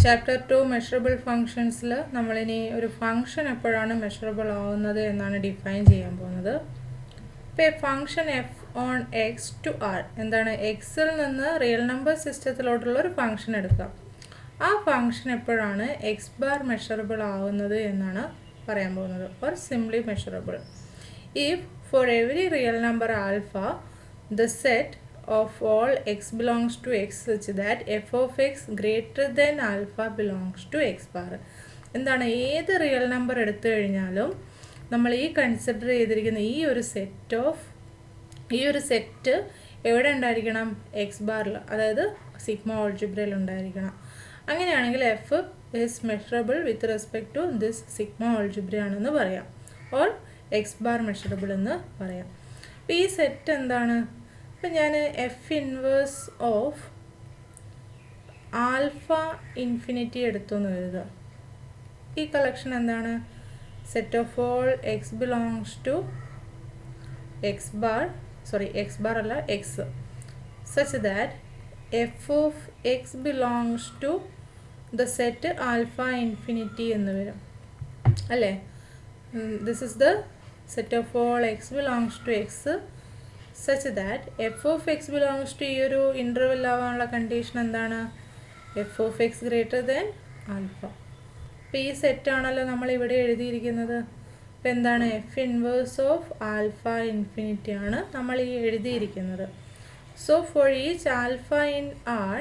Chapter 2 measurable ഫങ്ഷൻസിൽ നമ്മളിനി ഒരു function എപ്പോഴാണ് മെഷറബിൾ ആവുന്നത് എന്നാണ് ഡിഫൈൻ ചെയ്യാൻ പോകുന്നത്. ഇപ്പോൾ function f on x to R എന്താണ്, എക്സിൽ നിന്ന് റിയൽ നമ്പർ സിസ്റ്റത്തിലോട്ടുള്ള ഒരു ഫങ്ഷൻ എടുക്കാം. ആ ഫങ്ഷൻ എപ്പോഴാണ് എക്സ് ബാർ മെഷറബിൾ ആവുന്നത് എന്നാണ് പറയാൻ പോകുന്നത്. Or simply measurable if for every real number alpha the set of all x belongs to x such that f of x greater than alpha belongs to x bar. എന്താണ്, ഏത് real number എടുത്തു കഴിഞ്ഞാലും നമ്മൾ ഈ consider ചെയ്തിരിക്കുന്ന ഈ ഒരു set എവിടെ ഉണ്ടായിരിക്കണം, എക്സ് ബാറിൽ, അതായത് സിഗ്മ ഓൾജിബ്രയിൽ ഉണ്ടായിരിക്കണം. അങ്ങനെയാണെങ്കിൽ f is measurable with respect to this sigma algebra ആണെന്ന് പറയാം, ഓർ എക്സ് ബാർ മെഷറബിൾ എന്ന് പറയാം. അപ്പോൾ ഈ സെറ്റ് എന്താണ്, ഇപ്പം ഞാൻ F inverse of alpha infinity എടുത്തു എന്ന് കരുതുക. ഈ കളക്ഷൻ എന്താണ്, set of all X belongs to X bar അല്ല X, such that F of X belongs to the set alpha infinity എന്ന് വരും അല്ലേ. This is the set of all X belongs to X such that f of x belongs to ഈ ഒരു interval ആവാനുള്ള condition എന്താണ്, f of X greater than alpha. അപ്പോൾ ഈ സെറ്റാണല്ലോ നമ്മൾ ഇവിടെ എഴുതിയിരിക്കുന്നത്. അപ്പോൾ എന്താണ്, f inverse of alpha infinity ആണ് നമ്മൾ ഈ എഴുതിയിരിക്കുന്നത്. So for each alpha in R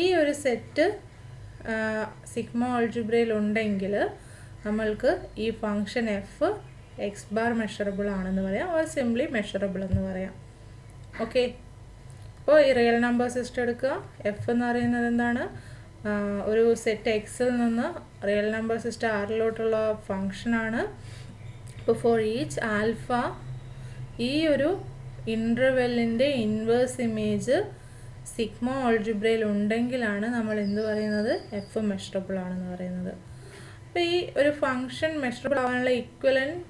ഈ ഒരു സെറ്റ് സിഗ്മ ഓൾജിബ്രയിൽ ഉണ്ടെങ്കിൽ നമ്മൾക്ക് ഈ function f x bar measurable ആണെന്ന് പറയാം, ഓർ സിംപ്ലി മെഷറബിൾ എന്ന് പറയാം. ഓക്കെ, അപ്പോൾ ഈ റിയൽ നമ്പർ സിസ്റ്റം എടുക്കുക. എഫ് എന്ന് പറയുന്നത് എന്താണ്, ഒരു സെറ്റ് എക്സിൽ നിന്ന് റിയൽ നമ്പർ സിസ്റ്റം ആറിലോട്ടുള്ള ഫങ്ഷനാണ്. ഇപ്പോൾ ഫോർ ഈച്ച് ആൽഫ ഈ ഒരു ഇൻ്റർവെല്ലിൻ്റെ ഇൻവേഴ്സ് ഇമേജ് സിഗ്മ ഓൾജിബ്രയിൽ ഉണ്ടെങ്കിലാണ് നമ്മൾ എന്ത് പറയുന്നത്, എഫ് മെഷറബിൾ ആണെന്ന് പറയുന്നത്. അപ്പോൾ ഈ ഒരു ഫങ്ഷൻ മെഷറബിൾ ആവാനുള്ള ഇക്വലൻറ്റ്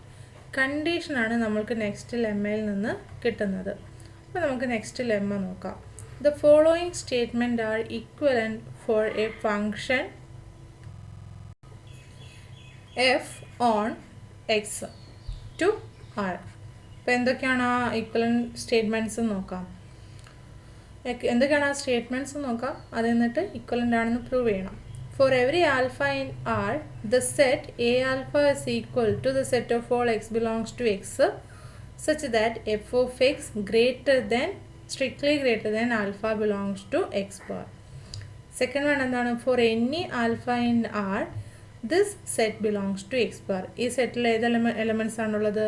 കണ്ടീഷനാണ് നമ്മൾക്ക് നെക്സ്റ്റ് ലെമ്മയിൽ നിന്ന് കിട്ടുന്നത്. അപ്പോൾ നമുക്ക് നെക്സ്റ്റ് ലെമ്മ നോക്കാം. The following statement are equivalent for a function f on x to R. അപ്പോൾ എന്തൊക്കെയാണ് ആ ഇക്വലൻറ്റ് സ്റ്റേറ്റ്മെൻറ്റ്സ് നോക്കാം. എന്തൊക്കെയാണ് ആ സ്റ്റേറ്റ്മെൻറ്റ്സ് നോക്കാം, അത് എന്നിട്ട് ഇക്വലൻ്റ് ആണെന്ന് പ്രൂവ് ചെയ്യണം. For every alpha in R, the set A alpha is equal to the set of all x belongs to x such that f of x strictly greater than alpha belongs to x bar. Second one എന്താണ്, for any alpha in R, this set belongs to x bar. ഈ സെറ്റിൽ ഏത് elements ആണുള്ളത്,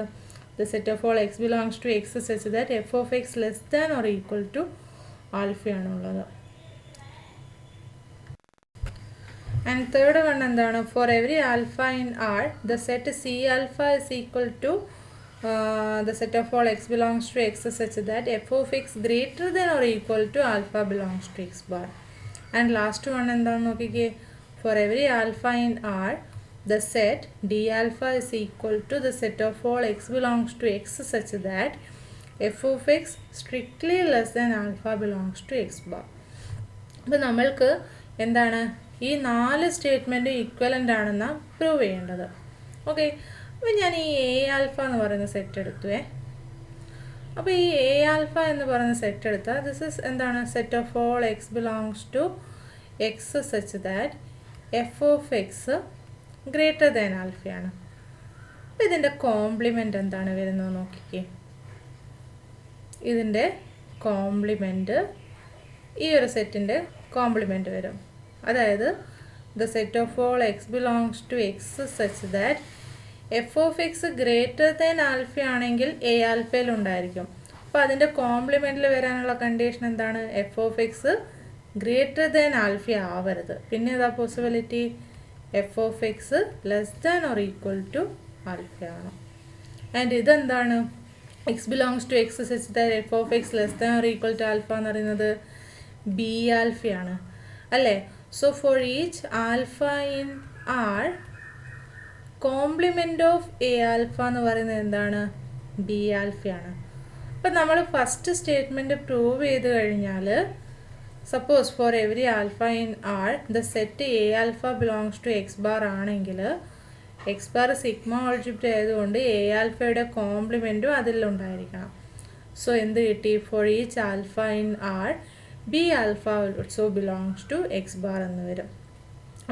the set of all x belongs to x such that f of x less than or equal to alpha ആണുള്ളത്. And third one എന്താണ്, for every alpha in R, the set C alpha is equal to the set of all x belongs to x such that f of x greater than or equal to alpha belongs to x bar. And last one എന്താണ് നോക്കിക്കേ, for every alpha in R, the set D alpha is equal to the set of all x belongs to x such that f of x strictly less than alpha belongs to x bar. അപ്പോൾ നമ്മൾക്ക് എന്താണ്, ഈ 4 statement equivalent ആണെന്നാണ് prove ചെയ്യേണ്ടത്. Okay, അപ്പോൾ ഞാൻ ഈ A alpha എന്ന് പറയുന്ന സെറ്റ് എടുത്തുവേ. അപ്പോൾ ഈ എ ആൽഫ എന്ന് പറയുന്ന സെറ്റ് എടുത്താൽ ദിസ് ഇസ് എന്താണ്, set of all X belongs to X such that F of X greater than ആൽഫയാണ്. അപ്പോൾ ഇതിൻ്റെ കോംപ്ലിമെൻ്റ് എന്താണ് വരുന്നത് നോക്കിക്കേ. ഇതിൻ്റെ കോംപ്ലിമെൻറ്റ് ഈ ഒരു സെറ്റിൻ്റെ കോംപ്ലിമെൻറ്റ് വരും, അതായത് the set of all X belongs to X such that F of X greater than alpha ആണെങ്കിൽ എ ആൽഫയിൽ ഉണ്ടായിരിക്കും. അപ്പോൾ അതിൻ്റെ കോംപ്ലിമെൻറ്റിൽ വരാനുള്ള കണ്ടീഷൻ എന്താണ്, f of X greater than alpha ആവരുത്. പിന്നെ ഏതാ possibility, f of x less than or equal to alpha ആണ്. ആൻഡ് ഇതെന്താണ്, x belongs to X such that F of x less than or equal to alpha എന്ന് പറയുന്നത് B ആൽഫയാണ് അല്ലേ. So for each alpha in R, compliment of A alpha എന്ന് പറയുന്നത് എന്താണ്, B ആൽഫയാണ്. അപ്പം നമ്മൾ ഫസ്റ്റ് സ്റ്റേറ്റ്മെൻറ്റ് പ്രൂവ് ചെയ്ത് കഴിഞ്ഞാൽ suppose for every alpha in R the set A alpha belongs to X bar ആണെങ്കിൽ എക്സ് ബാർ സിഗ്മ ഓൾജിബ്ര ആയതുകൊണ്ട് A ആൽഫയുടെ കോംപ്ലിമെൻറ്റും അതിലുണ്ടായിരിക്കണം. സോ എന്ത് കിട്ടി? For each alpha in R B alpha also belongs to X bar എന്ന് വരും.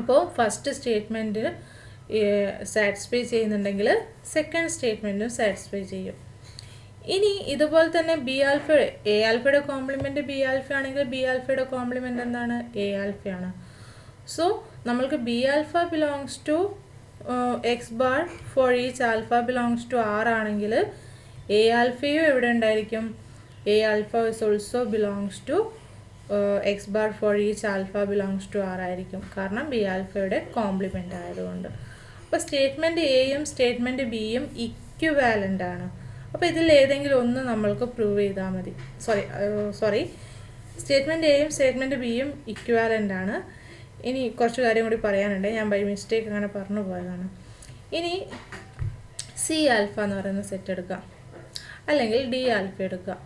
അപ്പോൾ ഫസ്റ്റ് സ്റ്റേറ്റ്മെൻറ്റ് സാറ്റിസ്ഫൈ ചെയ്യുന്നുണ്ടെങ്കിൽ സെക്കൻഡ് സ്റ്റേറ്റ്മെൻറ്റും സാറ്റിസ്ഫൈ ചെയ്യും. ഇനി ഇതുപോലെ തന്നെ ബി ആൽഫ, എ ആൽഫയുടെ കോംപ്ലിമെൻറ്റ് ബി ആൽഫ ആണെങ്കിൽ ബി ആൽഫയുടെ കോംപ്ലിമെൻറ്റ് എന്താണ്? എ ആൽഫയാണ്. സോ നമ്മൾക്ക് B alpha belongs to X bar for each alpha belongs to R ആണെങ്കിൽ എ ആൽഫയും എവിടെ ഉണ്ടായിരിക്കും? A alpha is also belongs to X bar for each alpha belongs to R ആയിരിക്കും. കാരണം B ആൽഫയുടെ compliment ആയതുകൊണ്ട്. അപ്പോൾ സ്റ്റേറ്റ്മെൻറ്റ് എയും സ്റ്റേറ്റ്മെൻറ്റ് ബിയും ഇക്വിവാലൻ്റ് ആണ്. അപ്പോൾ ഇതിൽ ഏതെങ്കിലും ഒന്ന് നമ്മൾക്ക് പ്രൂവ് ചെയ്താൽ മതി. സ്റ്റേറ്റ്മെൻറ്റ് എയും സ്റ്റേറ്റ്മെൻറ്റ് ബിയും ഇക്വാലൻ്റ് ആണ്. ഇനി കുറച്ച് കാര്യം കൂടി പറയാനുണ്ട്, ഞാൻ ബൈ മിസ്റ്റേക്ക് അങ്ങനെ പറഞ്ഞു പോയതാണ്. ഇനി സി ആൽഫ എന്ന് പറയുന്ന സെറ്റ് എടുക്കാം, അല്ലെങ്കിൽ ഡി ആൽഫ എടുക്കാം.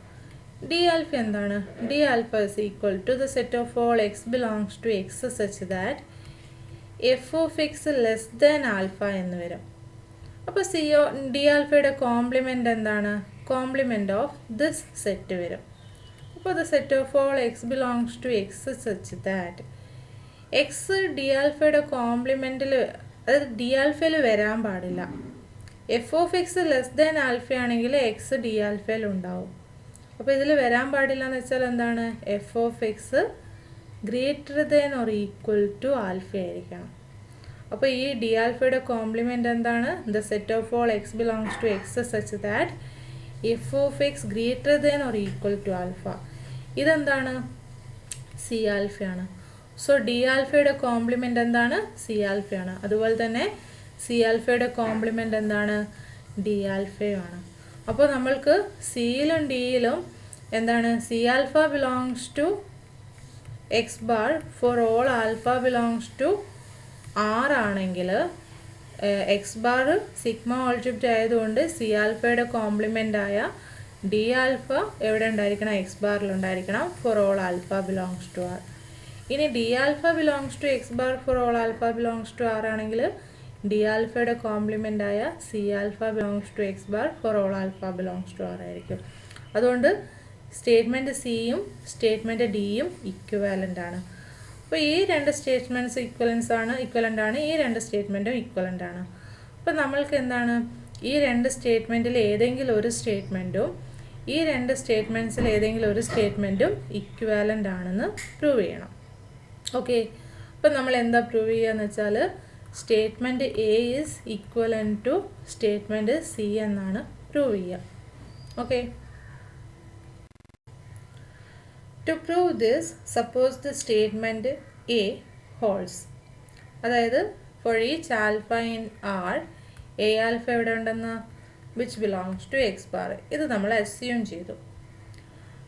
ഡി ആൽഫ എന്താണ്? D alpha is equal to the set of all X belongs to X such that F of x less than alpha എന്ന് വരും. അപ്പോൾ ഡി ആൽഫയുടെ കോംപ്ലിമെൻ്റ് എന്താണ്? കോംപ്ലിമെൻ്റ് ഓഫ് ദിസ് സെറ്റ് വരും. അപ്പോൾ the set of all X belongs to X such that x D ആൽഫയുടെ കോംപ്ലിമെൻറ്റിൽ, അതായത് ഡി ആൽഫയിൽ വരാൻ പാടില്ല. F of x less than alpha ആണെങ്കിൽ എക്സ് ഡി ആൽഫയിൽ ഉണ്ടാവും. അപ്പോൾ ഇതിൽ വരാൻ പാടില്ല എന്ന് വെച്ചാൽ എന്താണ്? F of X greater than or equal to alpha ആയിരിക്കണം. അപ്പോൾ ഈ ഡി ആൽഫയുടെ കോംപ്ലിമെൻ്റ് എന്താണ്? The set of all X belongs to X such that F of X greater than or equal to alpha. ഇതെന്താണ്? സി ആൽഫയാണ്. So D ആൽഫയുടെ complement എന്താണ്? C ആൽഫയാണ്. അതുപോലെ തന്നെ സി ആൽഫയുടെ കോംപ്ലിമെൻ്റ് എന്താണ്? ഡി ആൽഫയുമാണ്. അപ്പോൾ നമ്മൾക്ക് സിയിലും ഡിയിലും എന്താണ്? C alpha belongs to X bar for all alpha belongs to R ആണെങ്കിൽ എക്സ് ബാർ സിഗ്മ ഓൾജിബ്ര ആയതുകൊണ്ട് സി ആൽഫയുടെ കോംപ്ലിമെൻ്റ് ആയ ഡി ആൽഫ എവിടെ ഉണ്ടായിരിക്കണം? എക്സ് ബാറിൽ ഉണ്ടായിരിക്കണം for all alpha belongs to R. ഇനി D alpha belongs to X bar for all alpha belongs to R ആണെങ്കിൽ ഡി ആൽഫയുടെ കോംപ്ലിമെൻ്റ് ആയ C alpha belongs to X bar for all alpha belongs to R ആയിരിക്കും. അതുകൊണ്ട് statement സിയും statement ഡിയും equivalent ആണ്. അപ്പോൾ ഈ രണ്ട് സ്റ്റേറ്റ്മെൻറ്റ്സ് ഇക്വലൻ്റ് ആണ്, ഈ രണ്ട് സ്റ്റേറ്റ്മെൻറ്റും ഇക്വലൻ്റ് ആണ്. അപ്പോൾ നമ്മൾക്ക് എന്താണ്? ഈ രണ്ട് സ്റ്റേറ്റ്മെൻറ്റിൽ ഏതെങ്കിലും ഒരു സ്റ്റേറ്റ്മെൻറ്റും ഈ രണ്ട് സ്റ്റേറ്റ്മെൻറ്റ്സിൽ ഏതെങ്കിലും ഒരു സ്റ്റേറ്റ്മെൻറ്റും ഇക്വാലൻ്റ് ആണെന്ന് പ്രൂവ് ചെയ്യണം. ഓക്കെ, അപ്പോൾ നമ്മൾ എന്താ പ്രൂവ് ചെയ്യുക എന്ന് വെച്ചാൽ statement A is equivalent to statement C എന്നാണ് പ്രൂവ് ചെയ്യുക. Okay, to prove this, suppose the statement A holds. അതായത് for each alpha in R, A alpha എവിടെ ഉണ്ടെന്ന്? which belongs to X bar. ഇത് നമ്മൾ assume ചെയ്തു.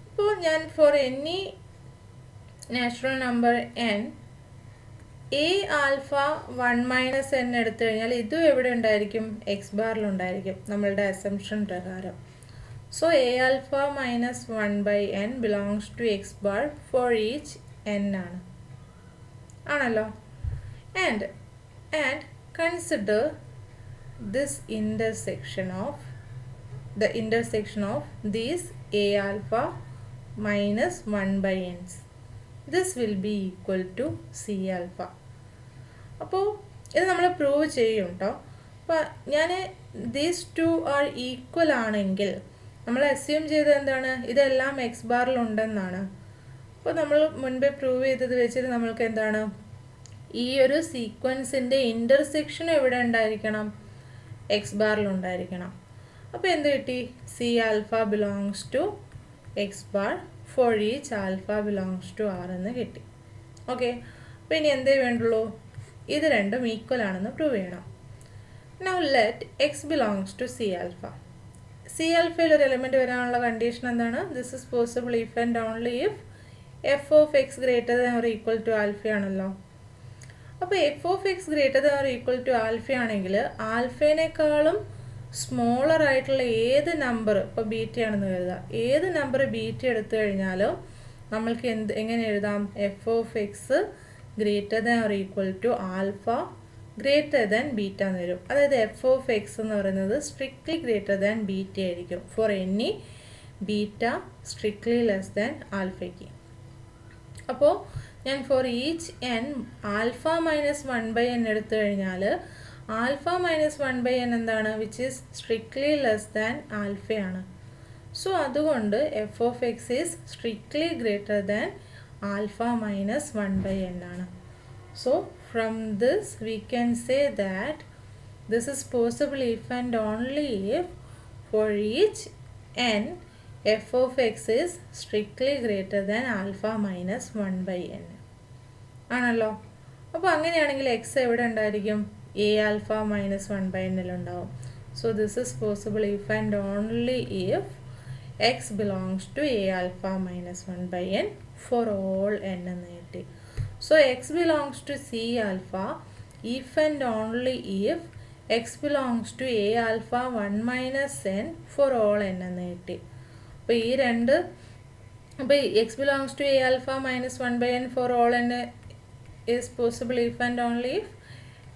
അപ്പോൾ ഞാൻ for any natural number n, A alpha 1 minus n എടുത്തു കഴിഞ്ഞാൽ ഇതും എവിടെ ഉണ്ടായിരിക്കും? X ബാറിൽ ഉണ്ടായിരിക്കും നമ്മളുടെ assumption പ്രകാരം. So A alpha minus 1 by n belongs to X bar for each n ആണല്ലോ. And consider this intersection of these A alpha minus 1 by n's. This will be equal to C alpha. അപ്പോൾ ഇത് നമ്മൾ prove ചെയ്യും കേട്ടോ. അപ്പോൾ ഞാൻ these two are equal ആണെങ്കിൽ നമ്മൾ അസ്യൂം ചെയ്തത് എന്താണ്? ഇതെല്ലാം എക്സ് ബാറിൽ ഉണ്ടെന്നാണ്. അപ്പോൾ നമ്മൾ മുൻപേ പ്രൂവ് ചെയ്തത് വെച്ചിട്ട് നമ്മൾക്ക് എന്താണ്? ഈ ഒരു സീക്വൻസിൻ്റെ ഇൻ്റർസെക്ഷൻ എവിടെ ഉണ്ടായിരിക്കണം? എക്സ് ബാറിൽ ഉണ്ടായിരിക്കണം. അപ്പോൾ എന്ത് കിട്ടി? C alpha belongs to X bar for each alpha belongs to R എന്ന് കിട്ടി. ഓക്കെ, അപ്പോൾ ഇനി എന്തേ വേണ്ടുള്ളൂ? ഇത് രണ്ടും ഈക്വൽ ആണെന്ന് പ്രൂവ് ചെയ്യണം. Now let X belongs to C alpha. C ആൽഫയിൽ ഒരു എലിമെൻറ്റ് വരാനുള്ള കണ്ടീഷൻ എന്താണ്? This is possible if and only if F of X greater than or equal to alpha ആണല്ലോ. അപ്പോൾ F of X greater than or equal to alpha ആണെങ്കിൽ ആൽഫേനേക്കാളും smaller ആയിട്ടുള്ള ഏത് നമ്പർ, ഇപ്പോൾ ബീറ്റ ആണെന്ന് കരുതുക, ഏത് നമ്പർ ബീറ്റ എടുത്തു കഴിഞ്ഞാലും നമ്മൾക്ക് എങ്ങനെ എഴുതാം? F of X greater than or equal to alpha greater than beta എന്ന് വരും. അതായത് എഫ് ഓഫ് എക്സ് എന്ന് പറയുന്നത് സ്ട്രിക്ട്ലി ഗ്രേറ്റർ ദാൻ ബീറ്റ ആയിരിക്കും for any beta strictly less than ആൽഫയ്ക്ക്. അപ്പോൾ ഞാൻ for each N alpha minus 1/n എടുത്തു കഴിഞ്ഞാൽ ആൽഫ മൈനസ് 1/n എന്താണ്? Which is strictly less than ആൽഫയാണ്. സോ അതുകൊണ്ട് F of X is strictly greater than alpha minus 1/n ആണ്. So from this we can say that this is possible if and only if four each N F of X is strictly greater than alpha minus 1/n ആണല്ലോ. അപ്പോൾ അങ്ങനെയാണെങ്കിൽ X എവിടെ ഉണ്ടായിരിക്കും? A alpha minus 1/n ഉണ്ടാവും. So this is possible if and only if X belongs to A alpha minus 1/n for all n എന്ന് കിട്ടി. So x belongs to C alpha if and only if X belongs to A alpha 1 minus n for all n എന്ന് കിട്ടി. അപ്പോൾ ഈ രണ്ട് x belongs to A alpha minus 1/n for all n is possible if and only if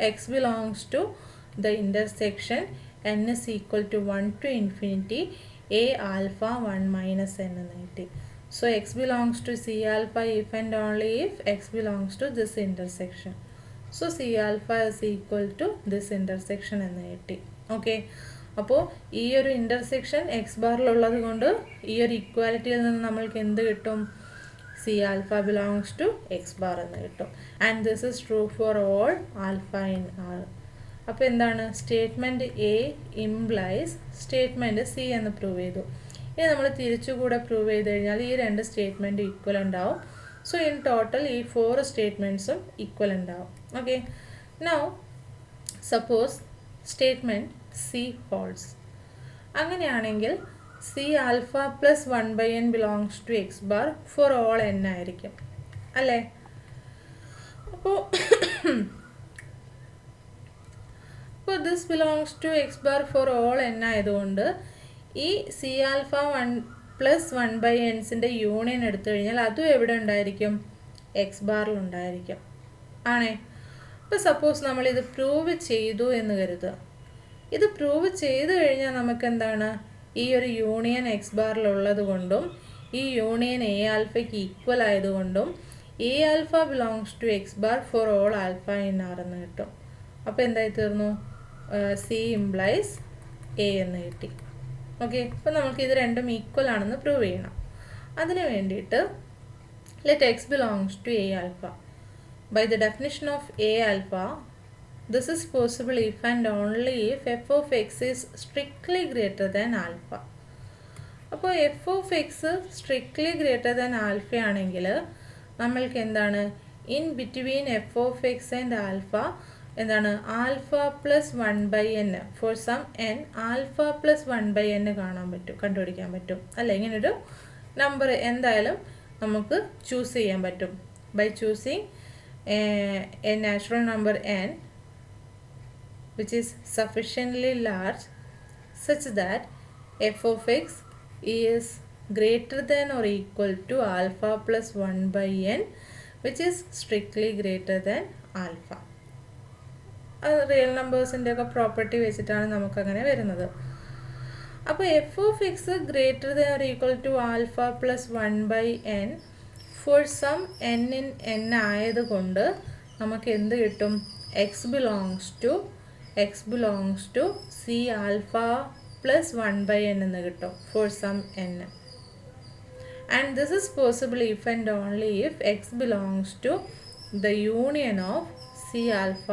x belongs to the intersection n is equal to 1 to infinity a alpha 1 minus n എന്ന് കിട്ടി. So x belongs to C alpha if and only if x belongs to this intersection. So C alpha is equal to this intersection എന്ന് കിട്ടി. Okay, അപ്പോൾ ഈ ഒരു intersection X ബാറിലുള്ളത് കൊണ്ട് ഈ ഒരു ഇക്വാലിറ്റിയിൽ നിന്ന് നമ്മൾക്ക് എന്ത് കിട്ടും? C alpha belongs to x bar എന്ന് കിട്ടും. And this is true for all alpha in R. അപ്പോൾ എന്താണ്? Statement A implies statement C എന്ന് പ്രൂവ് ചെയ്തു. ഇനി നമ്മൾ തിരിച്ചുകൂടെ പ്രൂവ് ചെയ്ത് കഴിഞ്ഞാൽ ഈ രണ്ട് സ്റ്റേറ്റ്മെൻറ്റ് ഈക്വൽ ഉണ്ടാവും. സോ ഇൻ ടോട്ടൽ ഈ 4 സ്റ്റേറ്റ്മെൻറ്റ്സും ഈക്വൽ ഉണ്ടാവും. Okay, now suppose statement C holds. അങ്ങനെയാണെങ്കിൽ C alpha plus 1/n belongs to X bar for all n ആയിരിക്കും അല്ലേ? അപ്പോൾ this belongs to X bar for all n ആയതുകൊണ്ട് ഈ സി ആൽഫ 1 പ്ലസ് 1/nസിൻ്റെ യൂണിയൻ എടുത്തു കഴിഞ്ഞാൽ അതും എവിടെ ഉണ്ടായിരിക്കും? എക്സ് ബാറിലുണ്ടായിരിക്കും ആണേ. അപ്പോൾ സപ്പോസ് നമ്മളിത് പ്രൂവ് ചെയ്തു എന്ന് കരുതുക. ഇത് പ്രൂവ് ചെയ്തു കഴിഞ്ഞാൽ നമുക്ക് എന്താണ്? ഈ ഒരു യൂണിയൻ എക്സ് ബാറിലുള്ളത് കൊണ്ടും ഈ യൂണിയൻ എ ആൽഫയ്ക്ക് ഈക്വൽ ആയതുകൊണ്ടും A alpha belongs to X bar for all alpha in R എന്ന് കിട്ടും. അപ്പോൾ എന്തായി തീർന്നു? സി ഇംപ്ലൈസ് എ എന്ന് കിട്ടി. ഓക്കെ, അപ്പോൾ നമുക്ക് ഇത് രണ്ടും ഈക്വൽ ആണെന്ന് പ്രൂവ് ചെയ്യണം. അതിന് വേണ്ടിയിട്ട് let X belongs to A alpha. By the definition of A alpha, this is possible if and only if f of x is strictly greater than alpha. അപ്പോൾ f of x strictly greater than alpha ആണെങ്കിൽ നമ്മൾക്ക് എന്താണ്? In between f of x and alpha എന്താണ്? Alpha plus 1/n for some n alpha plus 1/n കണ്ടുപിടിക്കാൻ പറ്റും അല്ലേ? ഇങ്ങനൊരു number എന്തായാലും നമുക്ക് ചൂസ് ചെയ്യാൻ പറ്റും by choosing a natural number n which is sufficiently large such that f of x is greater than or equal to alpha plus 1/n which is strictly greater than alpha. Real നമ്പേഴ്സിൻ്റെ ഒക്കെ property വെച്ചിട്ടാണ് നമുക്കങ്ങനെ വരുന്നത്. അപ്പോൾ F of X greater than or equal to alpha plus 1/n for some n in n ആയതുകൊണ്ട് നമുക്ക് എന്ത് കിട്ടും? X belongs to C alpha plus 1/n എന്ന് കിട്ടും for some n. And this is possible if and only if X belongs to the union of C alpha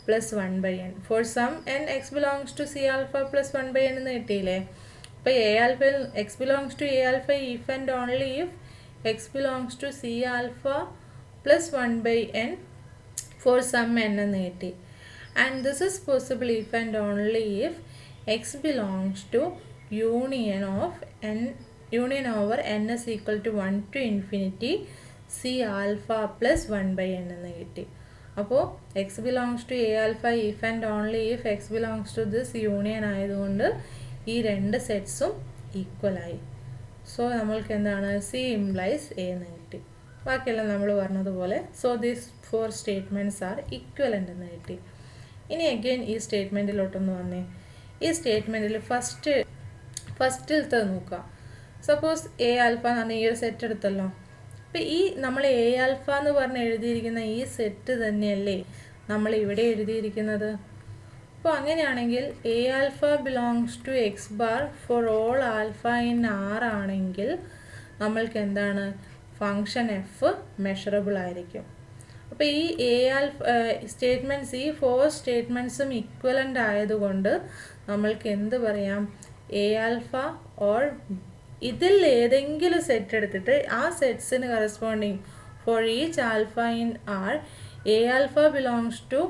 plus 1/n for some n X belongs to C alpha plus 1/n എന്ന് കിട്ടിയില്ലേ? അപ്പോൾ A alpha x belongs to A alpha if and only if X belongs to C alpha plus 1/n for some n എന്ന് കിട്ടി. And this is possible if and only if x belongs to union over n is equal to 1 to infinity c alpha plus 1/n എന്ന് കിട്ടി. അപ്പോൾ x belongs to a alpha if and only if x belongs to this union ആയതുകൊണ്ട് ഈ രണ്ട് സെറ്റ്സും equal ആയി. So നമ്മൾക്ക് എന്താണ് C implies A എന്ന് കിട്ടി. ബാക്കിയെല്ലാം നമ്മൾ പറഞ്ഞതുപോലെ so these 4 statements are equivalent എന്ന് കിട്ടി. ഇനി അഗെയിൻ ഈ സ്റ്റേറ്റ്മെൻറ്റിലോട്ടൊന്ന് വന്നേ. ഈ സ്റ്റേറ്റ്മെൻറ്റിൽ ഫസ്റ്റിലത്തെ നോക്കുക. സപ്പോസ് എ ആൽഫ എന്ന് പറഞ്ഞാൽ ഈ ഒരു സെറ്റ് എടുത്തല്ലോ. അപ്പം ഈ നമ്മൾ എ ആൽഫ എന്ന് പറഞ്ഞ് എഴുതിയിരിക്കുന്ന ഈ സെറ്റ് തന്നെയല്ലേ നമ്മൾ ഇവിടെ എഴുതിയിരിക്കുന്നത്. അപ്പോൾ അങ്ങനെയാണെങ്കിൽ A alpha belongs to X bar for all alpha in R ആണെങ്കിൽ നമ്മൾക്ക് എന്താണ് ഫങ്ഷൻ എഫ് മെഷറബിൾ ആയിരിക്കും. അപ്പോൾ ഈ എ ആൽഫ സ്റ്റേറ്റ്മെൻറ്റ്സ് ഈ 4 സ്റ്റേറ്റ്മെൻറ്റ്സും ഇക്വലൻ്റ് ആയതുകൊണ്ട് നമ്മൾക്ക് എന്ത് പറയാം, എ ആൽഫ ഓർ ഇതിൽ ഏതെങ്കിലും സെറ്റ് എടുത്തിട്ട് ആ സെറ്റ്സിന് corresponding for each alpha in R A alpha belongs to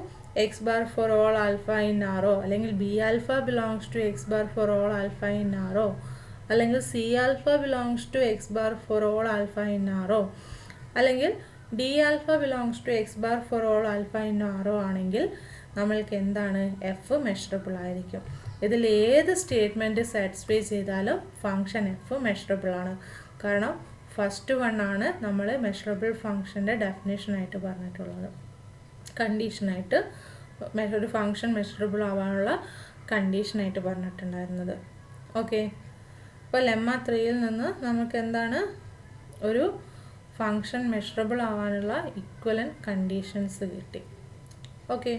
X bar for all alpha in ആറോ, അല്ലെങ്കിൽ B alpha belongs to X bar for all alpha in ആറോ, അല്ലെങ്കിൽ C alpha belongs to X bar for all alpha in ആറോ, അല്ലെങ്കിൽ D alpha belongs to X bar for all alpha in ആറോ ആണെങ്കിൽ നമ്മൾക്ക് എന്താണ് എഫ് മെഷറബിൾ ആയിരിക്കും. ഇതിൽ ഏത് സ്റ്റേറ്റ്മെൻറ്റ് സാറ്റിസ്ഫൈ ചെയ്താലും ഫങ്ഷൻ എഫ് മെഷറബിൾ ആണ്. കാരണം ഫസ്റ്റ് വൺ ആണ് നമ്മൾ മെഷറബിൾ ഫങ്ഷൻ്റെ ഡെഫിനേഷനായിട്ട് പറഞ്ഞിട്ടുള്ളത്, കണ്ടീഷനായിട്ട് ഒരു ഫങ്ഷൻ മെഷറബിൾ ആവാനുള്ള കണ്ടീഷനായിട്ട് പറഞ്ഞിട്ടുണ്ടായിരുന്നത്. ഓക്കെ, അപ്പോൾ ലെമ്മ 3യിൽ നിന്ന് നമുക്ക് എന്താണ് ഒരു ഫങ്ഷൻ മെഷറബിൾ ആവാനുള്ള ഇക്വലൻ്റ് കണ്ടീഷൻസ് കിട്ടി. ഓക്കെ.